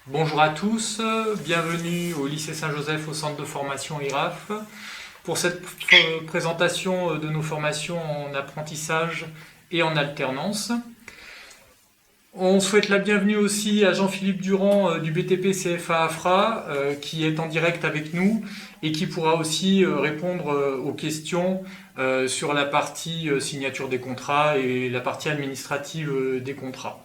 Bonjour à tous, bienvenue au lycée Saint-Joseph au centre de formation IRAF pour cette présentation de nos formations en apprentissage et en alternance. On souhaite la bienvenue aussi à Jean-Philippe Durand du BTP CFA AFRA qui est en direct avec nous et qui pourra aussi répondre aux questions sur la partie signature des contrats et la partie administrative des contrats.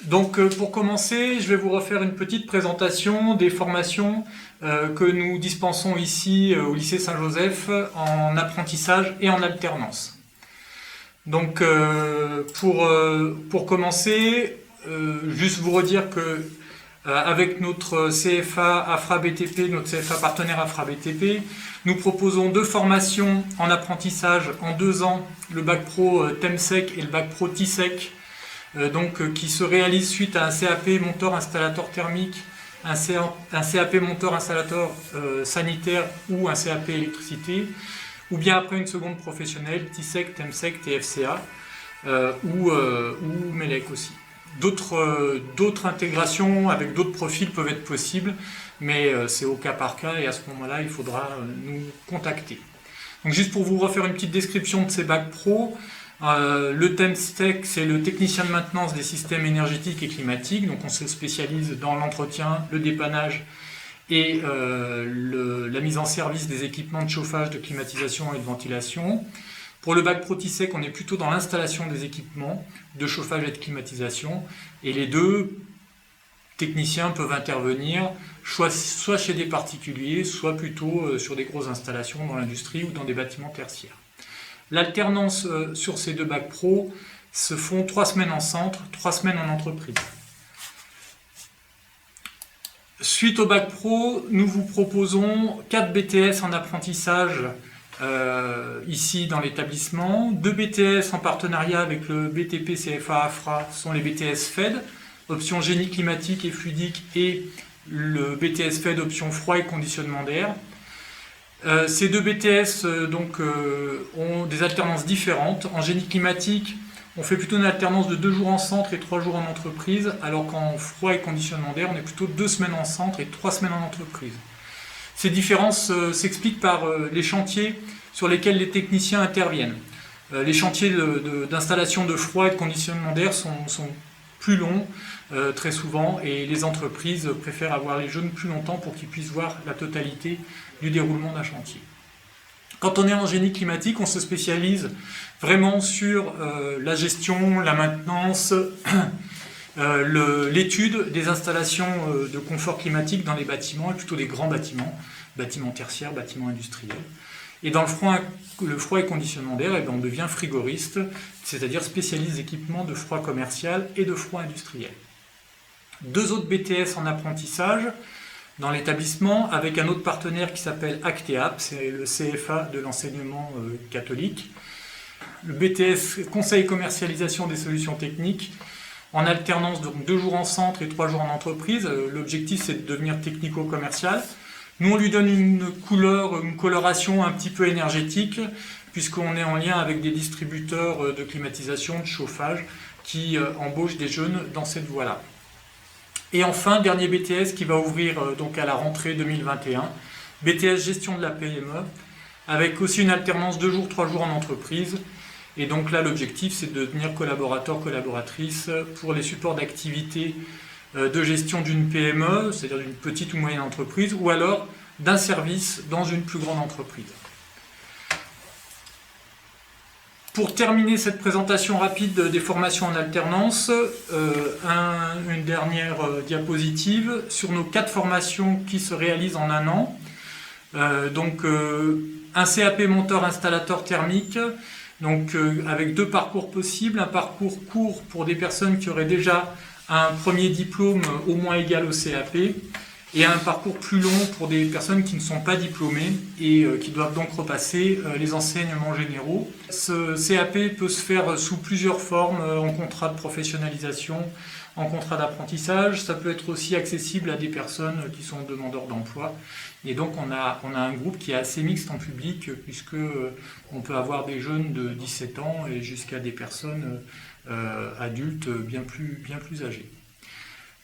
Donc pour commencer, je vais vous refaire une petite présentation des formations que nous dispensons ici au lycée Saint-Joseph en apprentissage et en alternance. Donc pour commencer, juste vous redire que avec notre CFA AFRA BTP, notre CFA partenaire AFRA BTP, nous proposons 2 formations en apprentissage en 2 ans, le bac pro TEMSEC et le bac pro TISEC, qui se réalise suite à un CAP monteur installateur thermique, un CAP monteur installateur sanitaire ou un CAP électricité, ou bien après une seconde professionnelle, TISEC, TEMSEC, TFCA ou MELEC aussi. D'autres intégrations avec d'autres profils peuvent être possibles, mais c'est au cas par cas et à ce moment-là, il faudra nous contacter. Donc juste pour vous refaire une petite description de ces bacs pro, le TEMSEC, c'est le technicien de maintenance des systèmes énergétiques et climatiques, donc on se spécialise dans l'entretien, le dépannage et la mise en service des équipements de chauffage, de climatisation et de ventilation. Pour le bac pro TISEC, on est plutôt dans l'installation des équipements de chauffage et de climatisation, et les 2 techniciens peuvent intervenir soit chez des particuliers, soit plutôt sur des grosses installations dans l'industrie ou dans des bâtiments tertiaires. L'alternance sur ces 2 bacs pro se font 3 semaines en centre, 3 semaines en entreprise. Suite au bac pro, nous vous proposons 4 BTS en apprentissage ici dans l'établissement, 2 BTS en partenariat avec le BTP CFA AFRA, ce sont les BTS FED, option génie climatique et fluidique, et le BTS FED option froid et conditionnement d'air. Ces 2 BTS ont des alternances différentes. En génie climatique, on fait plutôt une alternance de 2 jours en centre et 3 jours en entreprise, alors qu'en froid et conditionnement d'air, on est plutôt 2 semaines en centre et 3 semaines en entreprise. Ces différences s'expliquent par les chantiers sur lesquels les techniciens interviennent. Les chantiers d'installation de froid et de conditionnement d'air sont plus longs très souvent, et les entreprises préfèrent avoir les jeunes plus longtemps pour qu'ils puissent voir la totalité du déroulement d'un chantier. Quand on est en génie climatique, on se spécialise vraiment sur la gestion, la maintenance, l'étude des installations de confort climatique dans les bâtiments, et plutôt des grands bâtiments, bâtiments tertiaires, bâtiments industriels. Et dans le froid et conditionnement d'air, on devient frigoriste, c'est-à-dire spécialiste d'équipements de froid commercial et de froid industriel. 2 autres BTS en apprentissage dans l'établissement avec un autre partenaire qui s'appelle Acteap, c'est le CFA de l'enseignement catholique. Le BTS Conseil et commercialisation des solutions techniques en alternance, donc 2 jours en centre et 3 jours en entreprise. L'objectif, c'est de devenir technico-commercial. Nous, on lui donne une coloration un petit peu énergétique, puisqu'on est en lien avec des distributeurs de climatisation, de chauffage, qui embauchent des jeunes dans cette voie-là. Et enfin, dernier BTS qui va ouvrir donc à la rentrée 2021, BTS gestion de la PME, avec aussi une alternance 2 jours, 3 jours en entreprise. Et donc là, l'objectif, c'est de devenir collaborateur, collaboratrice pour les supports d'activité de gestion d'une PME, c'est-à-dire d'une petite ou moyenne entreprise, ou alors d'un service dans une plus grande entreprise. Pour terminer cette présentation rapide des formations en alternance, une dernière diapositive sur nos 4 formations qui se réalisent en 1 an. Un CAP monteur installateur thermique, avec 2 parcours possibles, un parcours court pour des personnes qui auraient déjà un premier diplôme au moins égal au CAP, et un parcours plus long pour des personnes qui ne sont pas diplômées et qui doivent donc repasser les enseignements généraux. Ce CAP peut se faire sous plusieurs formes, en contrat de professionnalisation, en contrat d'apprentissage. Ça peut être aussi accessible à des personnes qui sont demandeurs d'emploi. Et donc on a un groupe qui est assez mixte en public, puisque on peut avoir des jeunes de 17 ans et jusqu'à des personnes adultes bien plus âgés.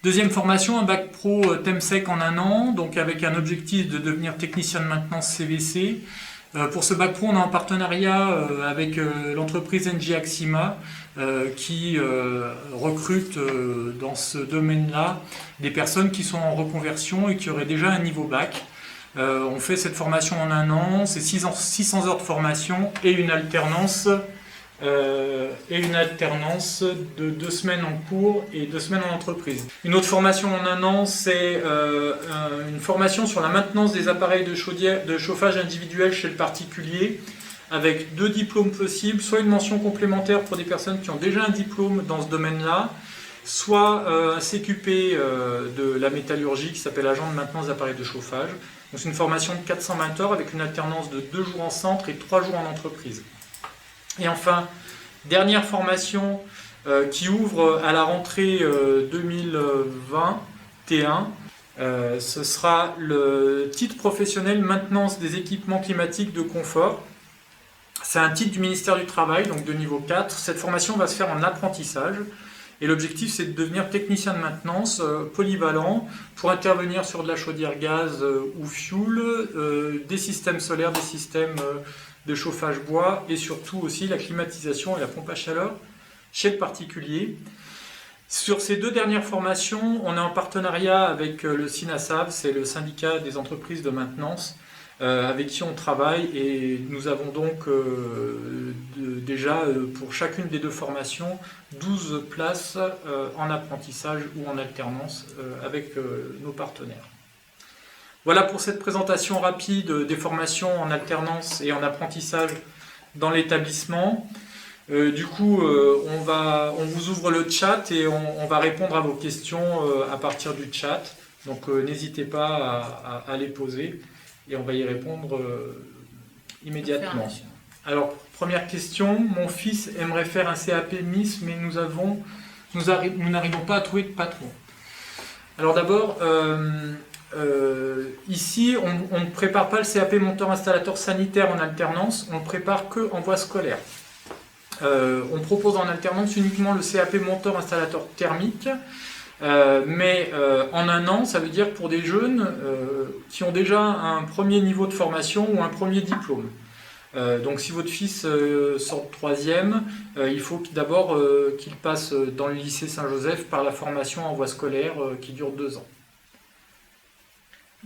Deuxième formation, un bac pro TEMSEC en 1 an, donc avec un objectif de devenir technicien de maintenance CVC. Pour ce bac pro, on est en partenariat avec l'entreprise NG Axima qui recrute dans ce domaine-là des personnes qui sont en reconversion et qui auraient déjà un niveau bac. On fait cette formation en 1 an, c'est 600 heures de formation et une alternance de 2 semaines en cours et 2 semaines en entreprise. Une autre formation en 1 an, c'est une formation sur la maintenance des appareils de chauffage individuel chez le particulier, avec 2 diplômes possibles, soit une mention complémentaire pour des personnes qui ont déjà un diplôme dans ce domaine-là, soit un CQP de la métallurgie qui s'appelle agent de maintenance d'appareils de chauffage. Donc c'est une formation de 420 heures avec une alternance de 2 jours en centre et 3 jours en entreprise. Et enfin, dernière formation qui ouvre à la rentrée 2021, ce sera le titre professionnel maintenance des équipements climatiques de confort. C'est un titre du ministère du Travail, donc de niveau 4. Cette formation va se faire en apprentissage. Et l'objectif, c'est de devenir technicien de maintenance polyvalent pour intervenir sur de la chaudière gaz ou fioul, des systèmes solaires, des systèmes de chauffage bois et surtout aussi la climatisation et la pompe à chaleur chez le particulier. Sur ces 2 dernières formations, on est en partenariat avec le SINASAV, c'est le syndicat des entreprises de maintenance, avec qui on travaille, et nous avons donc déjà pour chacune des 2 formations 12 places en apprentissage ou en alternance avec nos partenaires. Voilà pour cette présentation rapide des formations en alternance et en apprentissage dans l'établissement. Du coup, on vous ouvre le chat et on va répondre à vos questions à partir du chat. Donc n'hésitez pas à les poser et on va y répondre immédiatement. Alors, première question, mon fils aimerait faire un CAP MIS, mais nous n'arrivons pas à trouver de patron. Alors d'abord, ici, on ne prépare pas le CAP monteur installateur sanitaire en alternance, on le prépare que en voie scolaire. On propose en alternance uniquement le CAP monteur installateur thermique, mais en 1 an, ça veut dire pour des jeunes qui ont déjà un premier niveau de formation ou un premier diplôme. Donc si votre fils sort de 3e, il faut d'abord qu'il passe dans le lycée Saint-Joseph par la formation en voie scolaire qui dure 2 ans.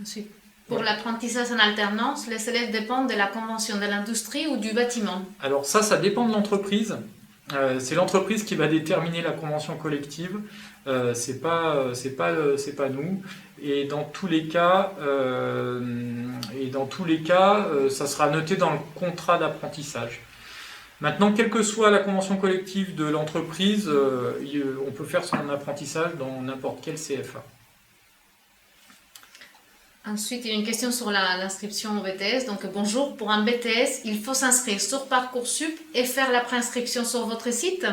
Ensuite, pour l'apprentissage en alternance, les élèves dépendent de la convention de l'industrie ou du bâtiment? Alors ça dépend de l'entreprise. C'est l'entreprise qui va déterminer la convention collective. C'est pas nous. Et dans tous les cas, ça sera noté dans le contrat d'apprentissage. Maintenant, quelle que soit la convention collective de l'entreprise, on peut faire son apprentissage dans n'importe quel CFA. Ensuite, il y a une question sur l'inscription au BTS. Donc, bonjour, pour un BTS, il faut s'inscrire sur Parcoursup et faire la préinscription sur votre site?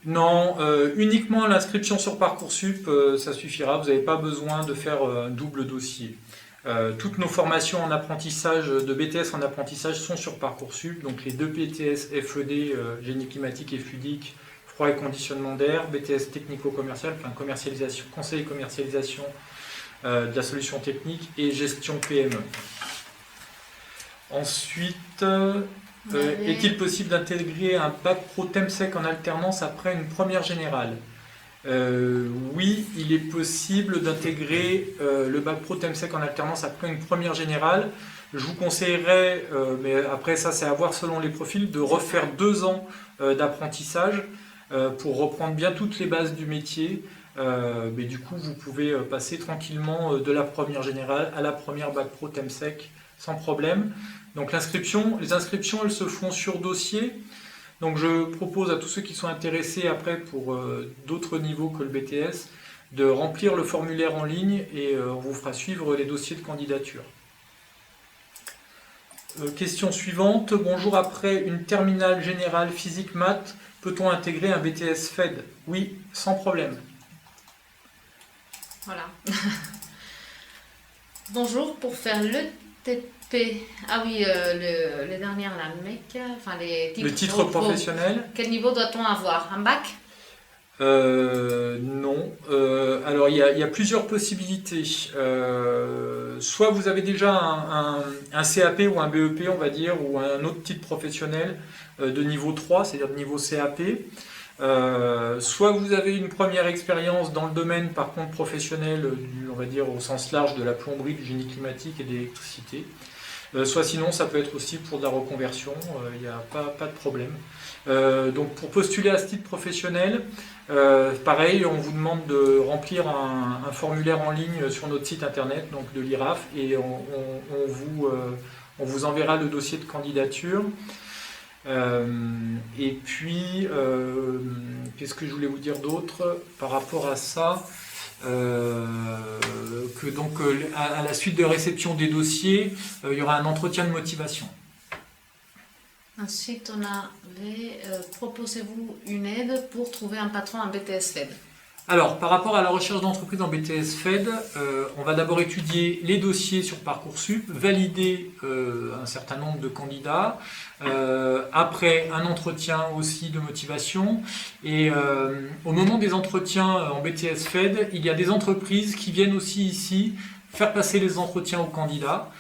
Non, uniquement l'inscription sur Parcoursup, ça suffira. Vous n'avez pas besoin de faire un double dossier. Toutes nos formations en apprentissage, de BTS en apprentissage, sont sur Parcoursup. Donc les 2 BTS FED, génie climatique et fluidique, froid et conditionnement d'air, BTS technico-commercial, enfin commercialisation, conseil et commercialisation de la solution technique et gestion PME. Ensuite, est-il possible d'intégrer un bac pro TEMSEC en alternance après une première générale? Oui, il est possible d'intégrer le bac pro TEMSEC en alternance après une première générale. Je vous conseillerais, mais après ça c'est à voir selon les profils, de refaire 2 ans d'apprentissage pour reprendre bien toutes les bases du métier. Mais du coup, vous pouvez passer tranquillement de la première générale à la première bac pro TEMSEC sans problème. Donc les inscriptions, elles se font sur dossier. Donc je propose à tous ceux qui sont intéressés après pour d'autres niveaux que le BTS de remplir le formulaire en ligne et on vous fera suivre les dossiers de candidature. Question suivante. Bonjour, après une terminale générale physique maths, peut-on intégrer un BTS FED? Oui, sans problème. Voilà. Bonjour, pour faire l'ETP, ah oui, les dernières, la MEC, enfin les titres, le titre professionnel. Quel niveau doit-on avoir? Un bac? Non. Alors il y a plusieurs possibilités. Soit vous avez déjà un CAP ou un BEP, on va dire, ou un autre titre professionnel de niveau 3, c'est-à-dire de niveau CAP. Soit vous avez une première expérience dans le domaine, par contre professionnel, on va dire au sens large de la plomberie, du génie climatique et de l'électricité. Soit sinon, ça peut être aussi pour de la reconversion, il n'y a pas de problème. Donc pour postuler à ce titre professionnel, pareil, on vous demande de remplir un formulaire en ligne sur notre site internet, donc de l'IRAF, et on vous enverra le dossier de candidature. Et puis, qu'est-ce que je voulais vous dire d'autre par rapport à ça? Que donc à la suite de réception des dossiers, il y aura un entretien de motivation. Ensuite, on avait proposez-vous une aide pour trouver un patron en BTS FED? Alors, par rapport à la recherche d'entreprise en BTS FED, on va d'abord étudier les dossiers sur Parcoursup, valider un certain nombre de candidats, après un entretien aussi de motivation. Et au moment des entretiens en BTS FED, il y a des entreprises qui viennent aussi ici faire passer les entretiens aux candidats.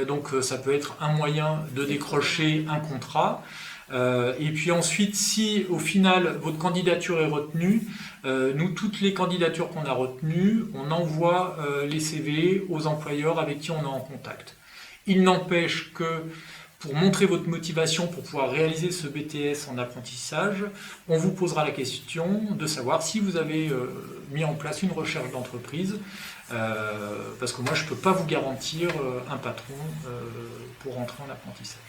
Donc ça peut être un moyen de décrocher un contrat. Et puis ensuite, si au final votre candidature est retenue, nous, toutes les candidatures qu'on a retenues, on envoie les CV aux employeurs avec qui on est en contact. Il n'empêche que pour montrer votre motivation pour pouvoir réaliser ce BTS en apprentissage, on vous posera la question de savoir si vous avez mis en place une recherche d'entreprise, parce que moi je ne peux pas vous garantir un patron pour rentrer en apprentissage.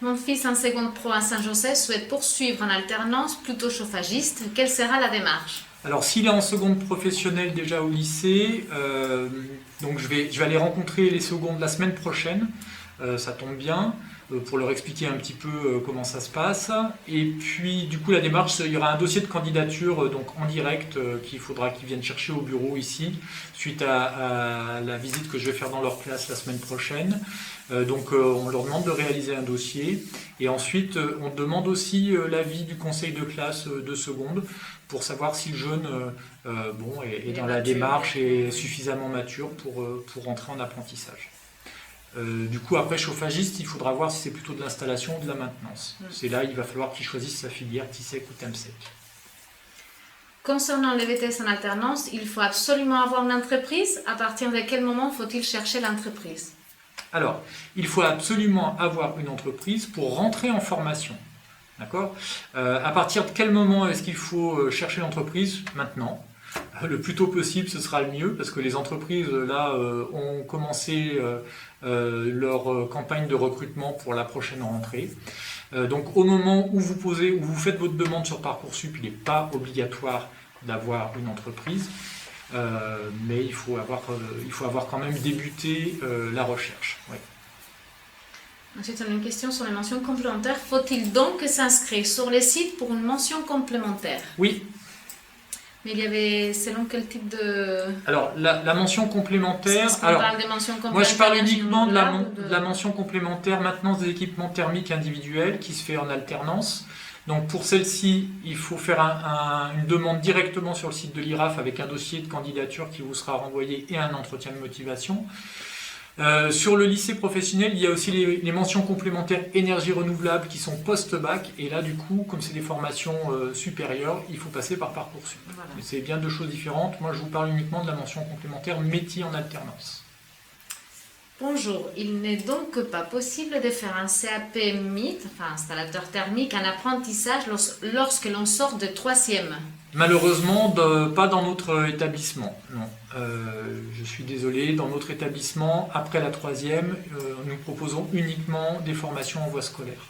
Mon fils en seconde pro à Saint-Joseph souhaite poursuivre en alternance plutôt chauffagiste. Quelle sera la démarche? Alors s'il est en seconde professionnelle déjà au lycée, donc je vais aller rencontrer les secondes la semaine prochaine, ça tombe bien, pour leur expliquer un petit peu comment ça se passe. Et puis du coup la démarche, il y aura un dossier de candidature donc en direct qu'il faudra qu'ils viennent chercher au bureau ici, suite à la visite que je vais faire dans leur classe la semaine prochaine. Donc on leur demande de réaliser un dossier et ensuite on demande aussi l'avis du conseil de classe de seconde pour savoir si le jeune est dans la démarche et est suffisamment mature pour rentrer en apprentissage. Du coup après chauffagiste, il faudra voir si c'est plutôt de l'installation ou de la maintenance. C'est là il va falloir qu'il choisisse sa filière TISEC ou TEMSEC. Concernant les BTS en alternance, il faut absolument avoir une entreprise. À partir de quel moment faut-il chercher l'entreprise? Alors, il faut absolument avoir une entreprise pour rentrer en formation. D'accord ? À partir de quel moment est-ce qu'il faut chercher l'entreprise? Maintenant. Le plus tôt possible, ce sera le mieux, parce que les entreprises, là, ont commencé leur campagne de recrutement pour la prochaine rentrée. Donc, au moment où vous faites votre demande sur Parcoursup, il n'est pas obligatoire d'avoir une entreprise. Mais il faut avoir quand même débuté la recherche. Ouais. Ensuite, on a une question sur les mentions complémentaires. Faut-il donc s'inscrire sur les sites pour une mention complémentaire? Oui. Mais il y avait, selon quel type de... Alors, la mention complémentaire... parle des mentions complémentaires. Moi, je parle uniquement de la mention complémentaire maintenance des équipements thermiques individuels qui se fait en alternance. Donc pour celle-ci, il faut faire une demande directement sur le site de l'IRAF avec un dossier de candidature qui vous sera renvoyé et un entretien de motivation. Sur le lycée professionnel, il y a aussi les mentions complémentaires énergie renouvelable qui sont post-bac. Et là, du coup, comme c'est des formations supérieures, il faut passer par Parcoursup. Voilà. C'est bien deux choses différentes. Moi, je vous parle uniquement de la mention complémentaire métier en alternance. Bonjour, il n'est donc pas possible de faire un CAP MIT, enfin installateur thermique, en apprentissage lorsque l'on sort de 3e. Malheureusement, pas dans notre établissement, non. Je suis désolé, dans notre établissement, après la 3e, nous proposons uniquement des formations en voie scolaire.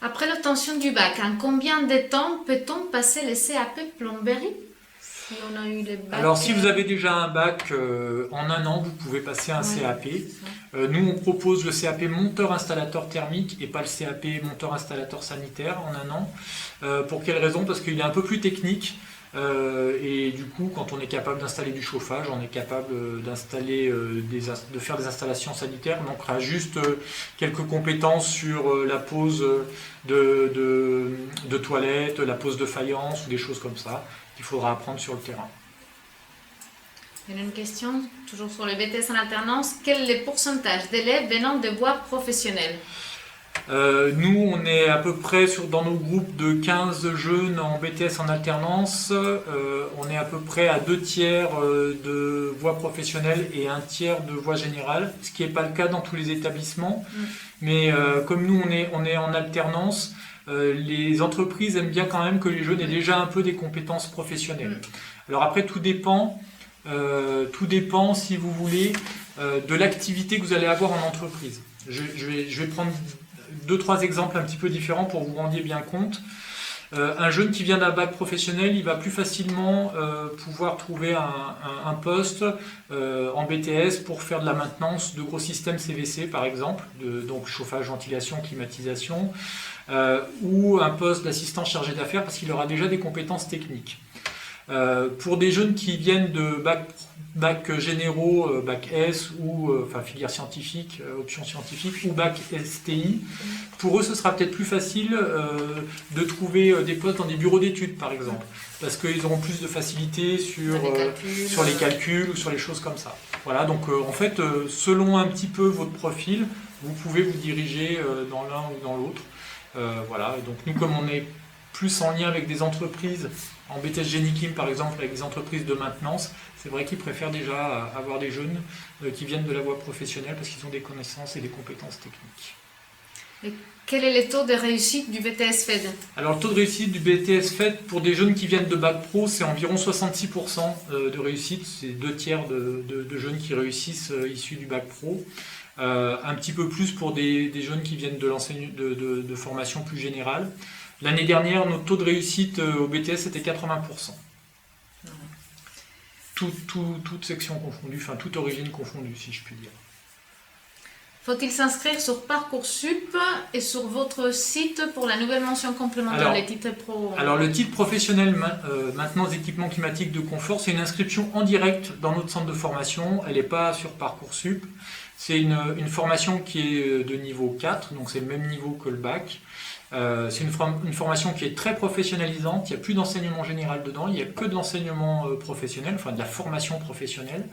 Après l'obtention du bac, en combien de temps peut-on passer les CAP plomberie? Si on a eu les bacs, alors si vous avez déjà un bac, en un an, vous pouvez passer un CAP. Nous, on propose le CAP monteur-installateur thermique et pas le CAP monteur-installateur sanitaire en un an. Pour quelle raison? Parce qu'il est un peu plus technique. Et du coup, quand on est capable d'installer du chauffage, on est capable d'installer de faire des installations sanitaires. Donc, on a juste quelques compétences sur la pose de toilettes, la pose de faïence ou des choses comme ça qu'il faudra apprendre sur le terrain. Il y a une question, toujours sur le BTS en alternance. Quel est le pourcentage d'élèves venant de voies professionnelles? Nous, on est à peu près dans nos groupes de 15 jeunes en BTS en alternance. On est à peu près à 2 tiers de voies professionnelles et 1 tiers de voies générales, ce qui n'est pas le cas dans tous les établissements. Mais comme nous, on est en alternance, les entreprises aiment bien quand même que les jeunes aient déjà un peu des compétences professionnelles. Alors après, tout dépend, si vous voulez, de l'activité que vous allez avoir en entreprise. Je vais prendre 2-3 exemples un petit peu différents pour que vous vous rendiez bien compte. Un jeune qui vient d'un bac professionnel, il va plus facilement pouvoir trouver un poste en BTS pour faire de la maintenance de gros systèmes CVC par exemple, donc chauffage, ventilation, climatisation, ou un poste d'assistant chargé d'affaires parce qu'il aura déjà des compétences techniques. Pour des jeunes qui viennent de bac généraux, bac S ou filière scientifique, option scientifique ou bac STI, pour eux ce sera peut-être plus facile de trouver des postes dans des bureaux d'études par exemple, parce qu'ils auront plus de facilité sur les calculs ou sur les choses comme ça. Voilà, donc en fait, selon un petit peu votre profil, vous pouvez vous diriger dans l'un ou dans l'autre. Voilà, et donc nous comme on est plus en lien avec des entreprises, en BTS Génie Clim par exemple, avec des entreprises de maintenance, c'est vrai qu'ils préfèrent déjà avoir des jeunes qui viennent de la voie professionnelle parce qu'ils ont des connaissances et des compétences techniques. Et quel est le taux de réussite du BTS FED? Alors le taux de réussite du BTS FED pour des jeunes qui viennent de bac pro, c'est environ 66% de réussite, c'est 2 tiers de jeunes qui réussissent issus du bac pro. Un petit peu plus pour des jeunes qui viennent de formation plus générale. L'année dernière, notre taux de réussite au BTS était 80%. Toute section confondue, toute origine confondue, si je puis dire. Faut-il s'inscrire sur Parcoursup et sur votre site pour la nouvelle mention complémentaire, les titres pro? Alors le titre professionnel maintenance d'équipements climatiques de confort, c'est une inscription en direct dans notre centre de formation. Elle n'est pas sur Parcoursup. C'est une formation qui est de niveau 4, donc c'est le même niveau que le bac. C'est une formation qui est très professionnalisante, il n'y a plus d'enseignement général dedans, il n'y a que de l'enseignement professionnel, de la formation professionnelle.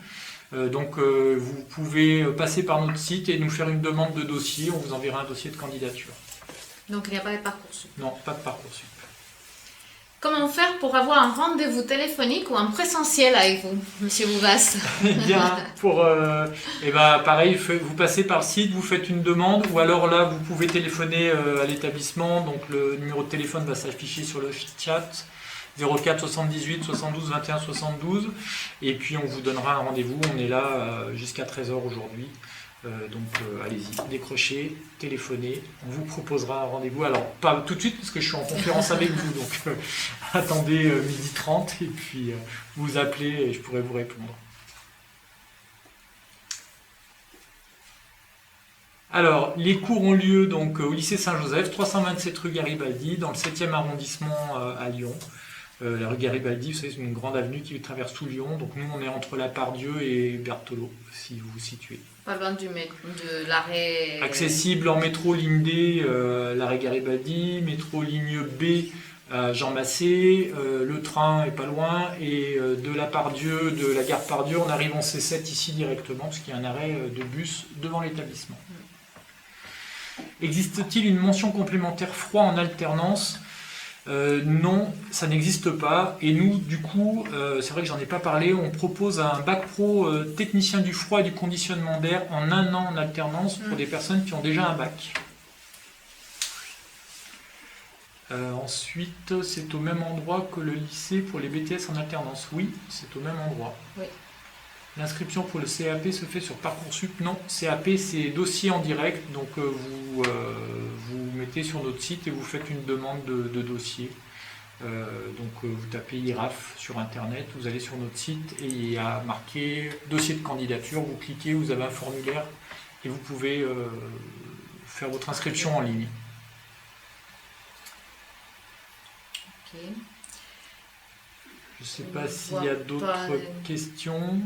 Donc vous pouvez passer par notre site et nous faire une demande de dossier, on vous enverra un dossier de candidature. Donc il n'y a pas de Parcoursup? Non, pas de Parcoursup. Comment faire pour avoir un rendez-vous téléphonique ou un présentiel avec vous, Monsieur Bouvas? Eh bien, pareil, vous passez par le site, vous faites une demande, ou alors là, vous pouvez téléphoner à l'établissement. Donc le numéro de téléphone va s'afficher sur le chat, 04 78 72 21 72. Et puis on vous donnera un rendez-vous. On est là jusqu'à 13h aujourd'hui. Allez-y, décrochez, téléphonez, on vous proposera un rendez-vous. Alors, pas tout de suite parce que je suis en conférence avec vous, donc attendez 12h30 et puis vous appelez et je pourrai vous répondre. Alors, les cours ont lieu donc au lycée Saint-Joseph, 327 rue Garibaldi, dans le 7e arrondissement à Lyon. La rue Garibaldi, vous savez, c'est une grande avenue qui traverse tout Lyon. Donc nous, on est entre la Pardieu et Berthelot, si vous vous situez. Pas loin de l'arrêt... Accessible en métro ligne D, l'arrêt Garibaldi, métro ligne B, Jean Massé, le train est pas loin, et de la Pardieu, de la gare Pardieu, on arrive en C7 ici directement, parce qu'il y a un arrêt de bus devant l'établissement. Existe-t-il une mention complémentaire froid en alternance ? Non, ça n'existe pas. Et nous, du coup, c'est vrai que j'en ai pas parlé, on propose un bac pro technicien du froid et du conditionnement d'air en 1 an en alternance pour des personnes qui ont déjà un bac. Ensuite, c'est au même endroit que le lycée pour les BTS en alternance. Oui, c'est au même endroit. Oui. L'inscription pour le CAP se fait sur Parcoursup. Non, CAP c'est dossier en direct, donc vous mettez sur notre site et vous faites une demande de dossier. Vous tapez IRAF sur internet, vous allez sur notre site et il y a marqué dossier de candidature, vous cliquez, vous avez un formulaire et vous pouvez faire votre inscription en ligne. Ok. Je ne sais pas s'il y a d'autres questions.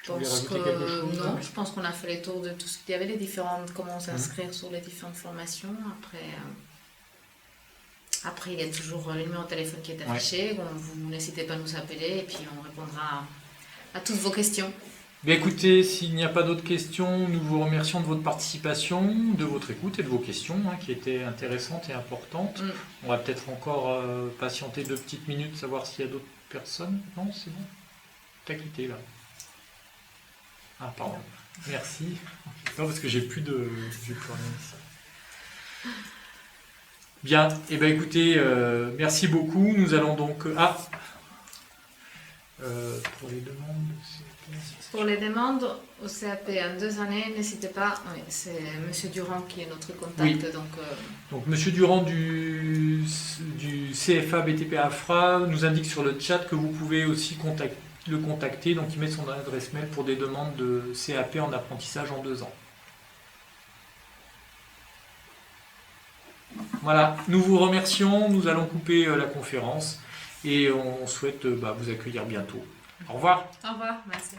Tu voulais rajouter quelque chose? Non, je pense qu'on a fait les tours de tout ce qu'il y avait, les différentes, comment s'inscrire sur les différentes formations. Après, il y a toujours le numéro de téléphone qui est affiché. Bon, vous n'hésitez pas à nous appeler et puis on répondra à toutes vos questions. Bien écoutez, s'il n'y a pas d'autres questions, nous vous remercions de votre participation, de votre écoute et de vos questions qui étaient intéressantes et importantes. On va peut-être encore patienter 2 petites minutes, savoir s'il y a d'autres personnes. Non, c'est bon. T'as quitté là. Ah, pardon. Merci. Non, parce que j'ai plus rien ici. Bien. Eh bien, écoutez, merci beaucoup. Nous allons donc... pour les demandes... Pour les demandes au CAP en 2 années, n'hésitez pas. Oui, c'est M. Durand qui est notre contact. Oui. Donc, M. Durand du CFA BTP AFRA nous indique sur le chat que vous pouvez aussi le contacter. Donc il met son adresse mail pour des demandes de CAP en apprentissage en 2 ans. Voilà, nous vous remercions. Nous allons couper la conférence et on souhaite vous accueillir bientôt. Au revoir. au revoir, merci.